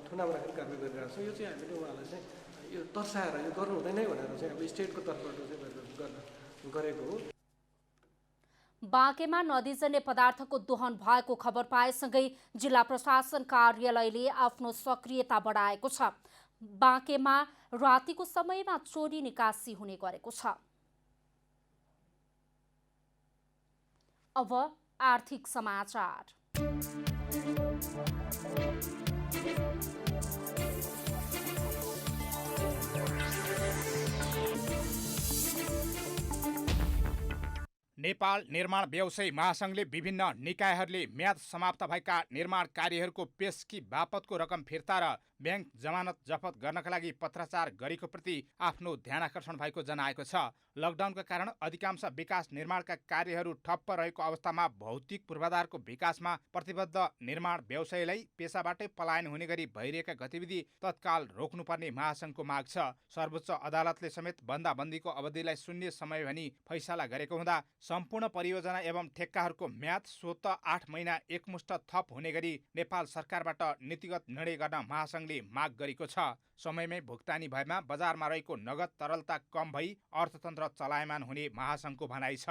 S22: थुनामा राखेर कारवाही गरिरहेको छौँ। यो चाहिँ हामीले उहाँलाई चाहिँ यो तर्साएर यो गर्नु हुँदैन भनेर चाहिँ अब स्टेटको तर्फबाट चाहिँ गरेको हो।
S2: बाँकेमा नदीजन्य पदार्थको दोहन भएको खबर पाएसँगै जिल्ला प्रशासन कार्यालयले आफ्नो सक्रियता बढाएको छ। बाँकेमा रातिको समयमा चोरी निकासी हुने गरेको छ। अब आर्थिक समाचार।
S10: नेपाल निर्माण व्यवसायी महासङ्घले विभिन्न निकायहरूले म्याद समाप्त भएका निर्माण कार्यहरूको पेशकी बापतको रकम फिर्ता र ब्याङ्क जमानत जफत गर्नका लागि पत्राचार गरेको प्रति आफ्नो ध्यानआकर्षण भएको जनाएको छ। लकडाउनका कारण अधिकांश विकास निर्माणका कार्यहरू ठप्प रहेको अवस्थामा भौतिक पूर्वाधारको विकासमा प्रतिबद्ध निर्माण व्यवसायीलाई पेसाबाटै पलायन हुने गरी भइरहेका गतिविधि तत्काल रोक्नुपर्ने महासङ्घको माग छ। सर्वोच्च अदालतले समेत बन्दाबन्दीको अवधिलाई शून्य समय भनी फैसला गरेको हुँदा सम्पूर्ण परियोजना एवं ठेक्काहरूको म्याद स्वतः 8 महिना एकमुष्ट थप हुने गरी नेपाल सरकारबाट नीतिगत निर्णय गर्न महासङ्घले माग गरेको छ। समयमै भुक्तानी भएमा बजारमा रहेको नगद तरलता कम भई अर्थतन्त्र चलायमान हुने महासङ्घको भनाइ छ।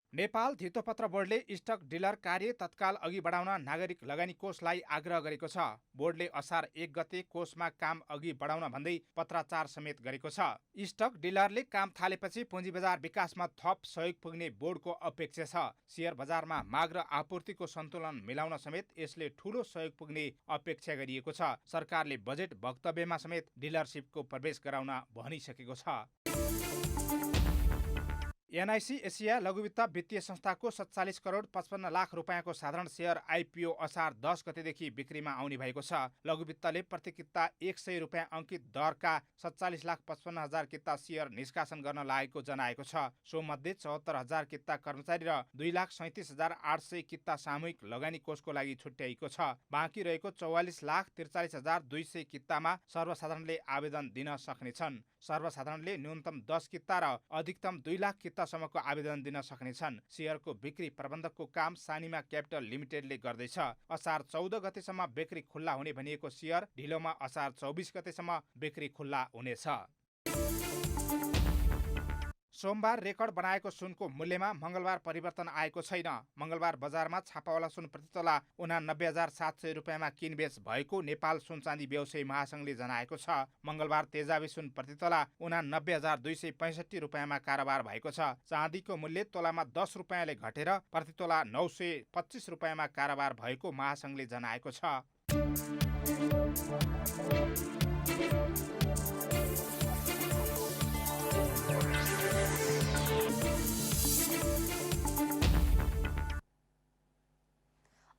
S10: नेपाल धितोपत्र बोर्डले स्टक डिलर कार्य तत्काल अघि बढाउन नागरिक लगानी कोषलाई आग्रह गरेको छ। बोर्डले असार 1 गते कोषमा काम अघि बढाउन भन्दै पत्राचार समेत गरेको छ। स्टक डिलरले काम थालेपछि पुँजी बजार विकासमा थप सहयोग पुग्ने बोर्डको अपेक्षा छ। शेयर बजारमा माग र आपूर्तिको सन्तुलन मिलाउन समेत यसले ठूलो सहयोग पुग्ने अपेक्षा गरिएको छ। सरकारले बजेट वक्तव्यमा समेत डिलरसिपको प्रवेश गराउन भनिसकेको छ। एनआइसी एसिया लघुवित्त वित्तीय संस्थाको 47 करोड 55 लाख रुपियाँको साधारण शेयर आइपिओ असार 10 गतेदेखि बिक्रीमा आउने भएको छ। लघुवित्तले प्रति किता 100 रुपियाँ अङ्कित दरका 47 लाख 55 हजार किता शेयर निष्कासन गर्न लागेको जनाएको छ। सोमध्ये 74 हजार किता कर्मचारी र 2,37,800 किता सामूहिक लगानी कोषको लागि छुट्याइएको छ। बाँकी रहेको 44 लाख 43,200 कितामा सर्वसाधारणले आवेदन दिन सक्नेछन्। सर्वसाधारणले न्यूनतम 10 किता र अधिकतम 2 लाख कितासम्मको आवेदन दिन सक्नेछन्। शेयरको बिक्री प्रबन्धकको काम सानिमा क्यापिटल लिमिटेडले गर्दैछ। असार 14 गतेसम्म बिक्री खुल्ला हुने भनिएको शेयर ढिलोमा असार 24 गतेसम्म बिक्री खुल्ला हुनेछ। सोमबार रेकर्ड बनाएको सुनको मूल्यमा मङ्गलबार परिवर्तन आएको छैन। मङ्गलबार बजारमा छापावाला सुन प्रतितोला 89,700 रुपियाँमा किनबेच भएको नेपाल सुन चाँदी व्यवसायी महासङ्घले जनाएको छ। मङ्गलबार तेजाबी सुन प्रतितोला 89,265 रुपियाँमा कारोबार भएको छ। चाँदीको मूल्य तोलामा 10 रुपियाँले घटेर प्रतितोला 925 रुपियाँमा कारोबार भएको महासङ्घले जनाएको छ।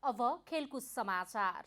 S2: अब खेलकुद समाचार।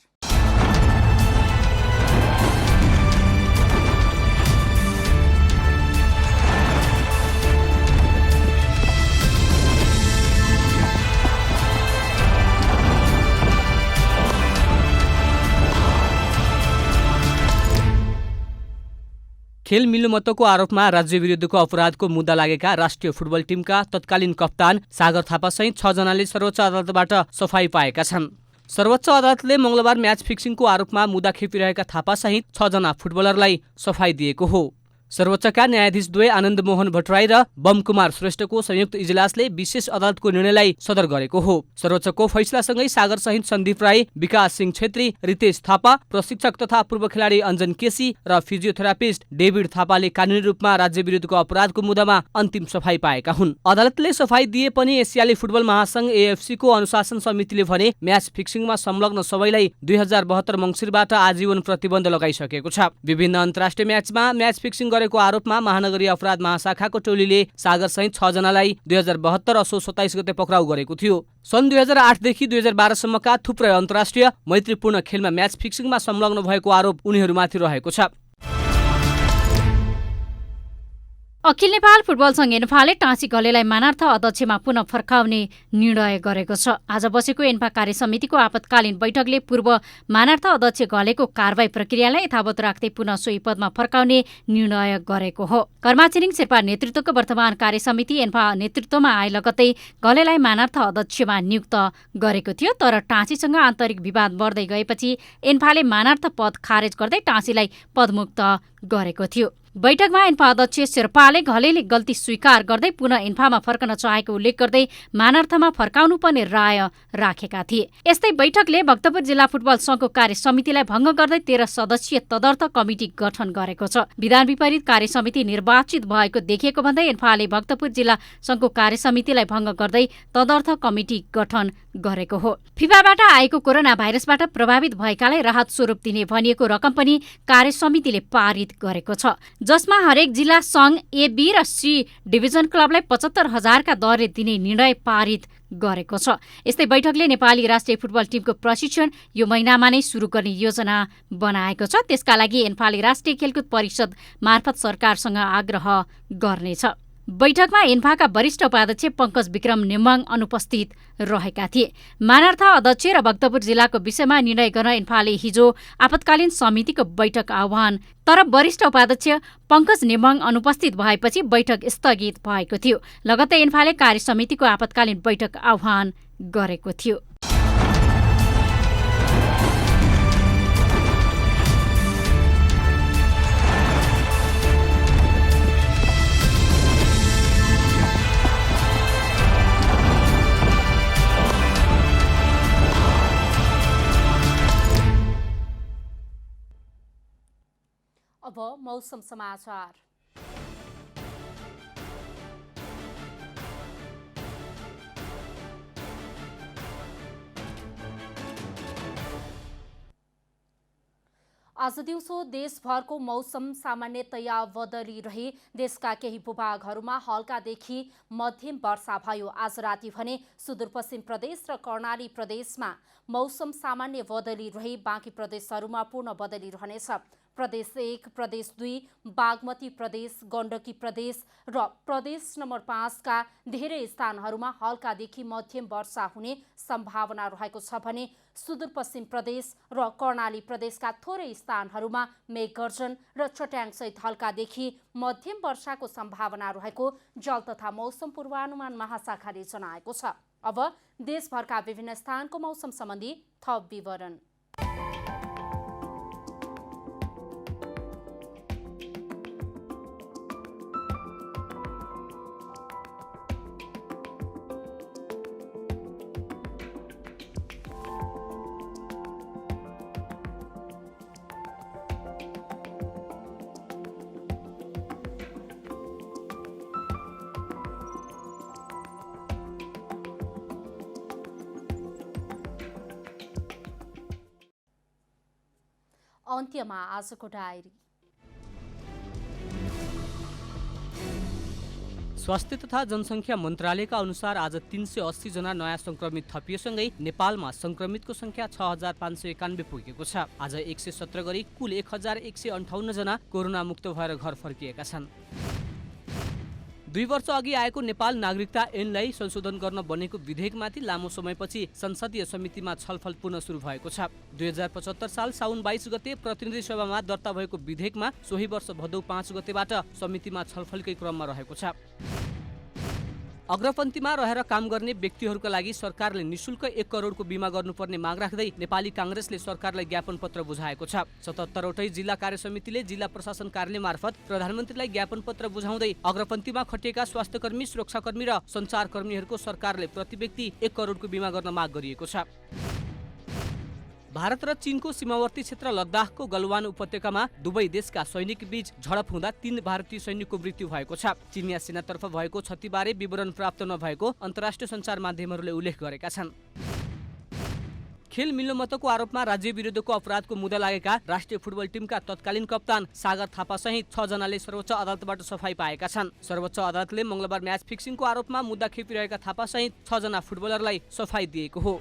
S11: खेल मिल्नुमत्तको आरोपमा राज्य विरुद्धको अपराधको मुद्दा लागेका राष्ट्रिय फुटबल टिमका तत्कालीन कप्तान सागर थापासहित 6 जनाले सर्वोच्च अदालतबाट सफाई पाएका छन्। सर्वोच्च अदालतले मङ्गलबार म्याच फिक्सिङको आरोपमा मुद्दा खेपिरहेका थापासहित 6 जना फुटबलरलाई सफाई दिएको हो। सर्वोच्चका न्यायाधीश द्वय आनन्द मोहन भट्टराई र बम कुमार श्रेष्ठको संयुक्त इजलासले विशेष अदालतको निर्णयलाई सदर गरेको हो। सर्वोच्चको फैसलासँगै सागर सहित सन्दीप राई, विकास सिंह छेत्री, रितेश थापा, प्रशिक्षक तथा पूर्व खेलाडी अञ्जन केसी र फिजियोथेरापिस्ट डेभिड थापाले कानुनी रूपमा राज्य विरुद्धको अपराधको मुद्दामा अन्तिम सफाई पाएका हुन्। अदालतले सफाई दिए पनि एसियाली फुटबल महासंघ एएफसी को अनुशासन समितिले भने म्याच फिक्सिङमा संलग्न सबैलाई 2072 मङ्सिरबाट आजीवन प्रतिबन्ध लगाइसकेको छ। विभिन्न अन्तर्राष्ट्रिय म्याचमा म्याच फिक्सिङ गरेको आरोपमा महानगरीय अपराध महाशाखाको टोलीले सागर सहित 6 जनालाई 2072 असोज 27 गते पक्राउ गरेको थियो। सन् 2008 देखि 2012 सम्मका थुप्रै अन्तर्राष्ट्रिय मैत्रीपूर्ण खेलमा म्याच फिक्सिङमा संलग्न भएको आरोप उनीहरूमाथि रहेको छ।
S12: अखिल नेपाल फुटबल संघ एन्फाले टाँसी घलेलाई मानार्थ अध्यक्षमा पुनः फर्काउने निर्णय गरेको छ। आज बसेको एन्फा कार्य समितिको आपतकालीन बैठकले पूर्व मानार्थ अध्यक्ष घलेको कारबाही प्रक्रियालाई यथावत राख्दै पुनः सोही पदमा फर्काउने निर्णय गरेको हो। कर्मा छिरिङ शेर्पा नेतृत्वको वर्तमान कार्य समिति एन्फा नेतृत्वमा आए लगत्तै घलेलाई मानार्थ अध्यक्षमा नियुक्त गरेको थियो। तर टाँसीसँग आन्तरिक विवाद बढ्दै गएपछि एन्फाले मानार्थ पद खारेज गर्दै टाँसीलाई पदमुक्त गरेको थियो। बैठकमा एन्फा अध्यक्ष शेर्पाले घलेले गल्ती स्वीकार गर्दै पुनः एन्फामा फर्कन चाहेको उल्लेख गर्दै मानार्थमा फर्काउनु पर्ने राय राखेका थिए। यस्तै बैठकले भक्तपुर जिल्ला फुटबल संघको कार्य समितिलाई भङ्ग गर्दै 13 सदस्यीय तदर्थ कमिटी गठन गरेको छ। विधान विपरीत कार्य समिति निर्वाचित भएको देखिएको भन्दै एन्फाले भक्तपुर जिल्ला संघको कार्य समितिलाई भङ्ग गर्दै तदर्थ कमिटी गठन गरेको हो। फिफाबाट आएको कोरोना भाइरसबाट प्रभावित भएकालाई राहत स्वरूप दिने भनिएको रकम पनि कार्य समितिले पारित गरेको छ, जसमा हरेक जिल्ला संघ ए, बी र सी डिभिजन क्लबलाई 75,000 का दरले दिने निर्णय पारित गरेको छ। यस्तै बैठकले नेपाली राष्ट्रिय फुटबल टिमको प्रशिक्षण यो महिनामा नै सुरु गर्ने योजना बनाएको छ। त्यसका लागि एन्फाले राष्ट्रिय खेलकुद परिषद मार्फत सरकारसँग आग्रह गर्नेछ। बैठकमा एन्फाका वरिष्ठ उपाध्यक्ष पङ्कज विक्रम नेम्बाङ अनुपस्थित रहेका थिए। मानार्थ अध्यक्ष र भक्तपुर जिल्लाको विषयमा निर्णय गर्न एन्फाले हिजो आपतकालीन समितिको बैठक आह्वान, तर वरिष्ठ उपाध्यक्ष पङ्कज नेम्बाङ अनुपस्थित भएपछि बैठक स्थगित भएको थियो। लगत्तै एन्फाले कार्य समितिको आपतकालीन बैठक आह्वान गरेको थियो।
S2: अब मौसम समाचार। आज दिउँसो देशभरको मौसम सामान्यतया बदली रहे। देशका केही भूभागहरूमा हल्कादेखि मध्यम वर्षा भयो। आज राति भने सुदूरपश्चिम प्रदेश र कर्णाली प्रदेशमा मौसम सामान्य बदली रहे। बाँकी प्रदेशहरूमा पूर्ण बदली रहनेछ। प्रदेश 1, प्रदेश 2, बागमती प्रदेश, गण्डकी प्रदेश र प्रदेश नम्बर 5 का धेरै स्थानहरूमा हल्कादेखि मध्यम वर्षा हुने सम्भावना रहेको छ भने सुदूरपश्चिम प्रदेश र कर्णाली प्रदेशका थोरै स्थानहरूमा मेघगर्जन र चट्याङसहित हल्कादेखि मध्यम वर्षाको सम्भावना रहेको जल तथा मौसम पूर्वानुमान महाशाखाले जनाएको छ। अब देशभरका विभिन्न स्थानको मौसम सम्बन्धी थप विवरण। अन्त्यमा आजको डायरी।
S11: स्वास्थ्य तथा जनसङ्ख्या मन्त्रालयका अनुसार आज 380 जना नयाँ संक्रमित थपिएसँगै नेपालमा संक्रमितको संख्या 6591 पुगेको छ। आज 117 गरी कुल 1158 जना कोरोना मुक्त भएर घर फर्किएका छन्। 2 वर्ष अघि आएको नेपाल नागरिकता ऐनलाई संशोधन गर्न बनेको विधेयकमाथि लामो समयपछि संसदीय समितिमा छलफल पुनः सुरु भएको छ। 2075 साल साउन 22 गते प्रतिनिधि सभामा दर्ता भएको विधेयकमा सोही वर्ष भदौ 5 गतेबाट समितिमा छलफलकै क्रममा रहेको छ। अग्रपन्थीमा रहेर काम गर्ने व्यक्तिहरूका लागि सरकारले निशुल्क 1 करोडको बिमा गर्नुपर्ने माग राख्दै नेपाली काङ्ग्रेसले सरकारलाई ज्ञापन पत्र बुझाएको छ। 77 वटै जिल्ला कार्य समितिले जिल्ला प्रशासन कार्यालय मार्फत प्रधानमन्त्रीलाई ज्ञापन पत्र बुझाउँदै अग्रपन्थीमा खटिएका स्वास्थ्यकर्मी, सुरक्षाकर्मी र सञ्चारकर्मीहरूको सरकारले प्रति व्यक्ति 1 करोडको बिमा गर्न माग गरिएको छ। भारत र चीनको सीमावर्ती क्षेत्र लद्दाखको गलवान उपत्यकामा दुवै देशका सैनिक बीच झडप हुँदा 3 भारतीय सैनिकको मृत्यु भएको छ। चिनिया सेनातर्फ भएको क्षतिबारे विवरण प्राप्त नभएको अन्तर्राष्ट्रिय सञ्चार माध्यमहरूले उल्लेख गरेका छन्। खेल मिल्नुमतको आरोपमा राज्य विरुद्धको अपराधको मुद्दा लागेका राष्ट्रिय फुटबल टिमका तत्कालीन कप्तान सागर थापा सहित 6 जनाले सर्वोच्च अदालतबाट सफाई पाएका छन्। सर्वोच्च अदालतले मंगलबार म्याच फिक्सिङको आरोपमा मुद्दा खेपिरहेका थापा सहित 6 जना फुटबलरलाई सफाई दिएको हो।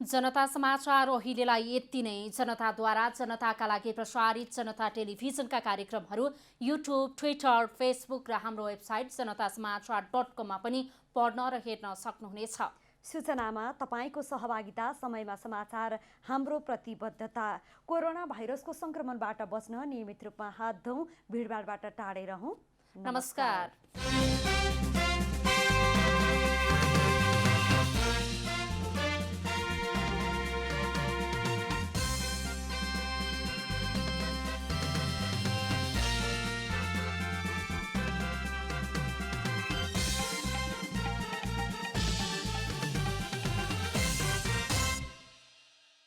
S2: जनता समाचार अहिलेलाई यति नै। जनताद्वारा जनताका लागि प्रसारित जनता टेलिभिजनका कार्यक्रमहरू युट्युब, ट्विटर, फेसबुक र हाम्रो वेबसाइट जनतासमाचार.com मा पनि पढ्न र हेर्न सक्नुहुनेछ।
S1: सूचनामा तपाईको सहभागिता, समयमा समाचार हाम्रो प्रतिबद्धता। कोरोना भाइरसको संक्रमणबाट बच्न नियमित रूपमा हात धौँ, भिडभाडबाट टाढै रहौँ।
S2: नमस्कार।